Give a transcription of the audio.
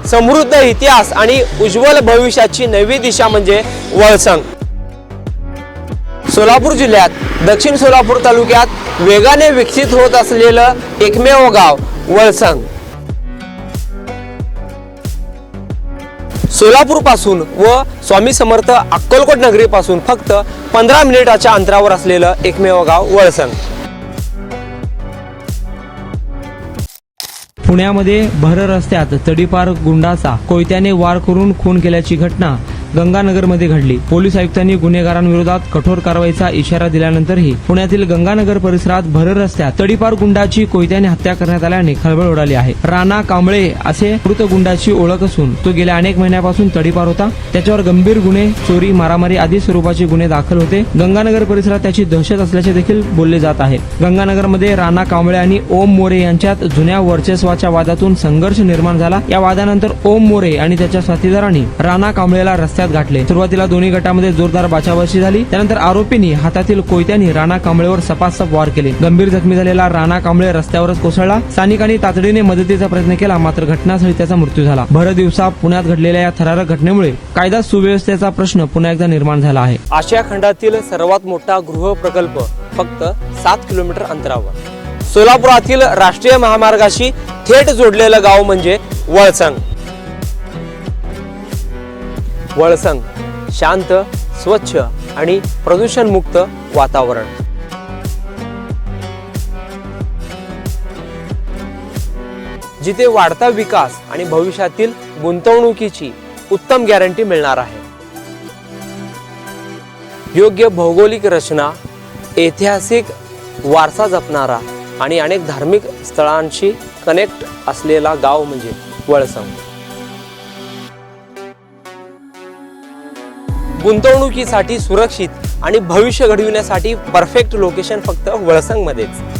समृद्ध इतिहास आणि उज्ज्वल भविष्याची नवी दिशा म्हणजे वळसंग। सोलापूर जिल्ह्यात दक्षिण सोलापूर तालुक्यात वेगाने विकसित होत असलेलं एकमेव गाव वळसंग। सोलापूर पासून व स्वामी समर्थ अक्कलकोट नगरी पासून फक्त 15 मिनिटाच्या अंतरावर असलेलं एकमेव गाव वळसंग। पुण्यामध्ये भर रस्त्यात तडीपार गुंडाचा कोयत्याने वार करून खून केल्याची घटना गंगानगरमध्ये घडली। पोलीस आयुक्तांनी गुन्हेगारांविरोधात कठोर कारवाईचा इशारा दिल्यानंतरही पुण्यातील गंगानगर परिसरात भर रस्त्यात तडीपार गुंडाची कोयत्याने हत्या करण्यात आल्याने खळबळ उडाली आहे। राणा कांबळे असे मृत गुंडाची ओळख असून तो गेल्या अनेक महिन्यापासून तडीपार होता। त्याच्यावर गंभीर गुन्हे, चोरी, मारामारी आदी स्वरूपाचे गुन्हे दाखल होते। गंगानगर परिसरात त्याची दहशत असल्याचे देखील बोलले जात आहे। गंगानगरमध्ये राणा कांबळे आणि ओम मोरे यांच्यात जुन्या वर्चस्वाच्या वादातून संघर्ष निर्माण झाला। या वादानंतर ओम मोरे आणि त्याच्या साथीदारांनी राणा कांबळेला रस्त्यात गाठले। सुरुवातीला दोन्ही गटामध्ये जोरदार बाचाबाची झाली। त्यानंतर आरोपींनी हातातील कोयत्याने राणा कांबळेवर सपासप वार केले। गंभीर जखमी झालेला राणा कांबळे रस्त्यावरच कोसळला। स्थानिकांनी तातडीने मदतीचा प्रयत्न केला, मात्र घटनास्थळी त्याचा मृत्यू झाला। भर दिवसा पुण्यात घडलेल्या या थरारक घटनेमुळे कायदा सुव्यवस्थेचा प्रश्न पुन्हा एकदा निर्माण झाला आहे। आशिया खंडातील सर्वात मोठा गृह प्रकल्प फक्त 7 किलोमीटर अंतरावर। सोलापुरातील राष्ट्रीय महामार्गाशी थेट जोडलेलं गाव म्हणजे वळसंग। वळसंग शांत, स्वच्छ आणि प्रदूषण मुक्त वातावरण। जिथे वाढता विकास आणि भविष्यातील गुंतवणुकीची उत्तम गॅरंटी मिळणार आहे। योग्य भौगोलिक रचना, ऐतिहासिक वारसा जपणारा आणि अनेक धार्मिक स्थळांशी कनेक्ट असलेला गाव म्हणजे वळसंग। गुंतवणुकीसाठी सुरक्षित आणि भविष्य घडविण्यासाठी परफेक्ट लोकेशन फक्त वळसंग मध्येच।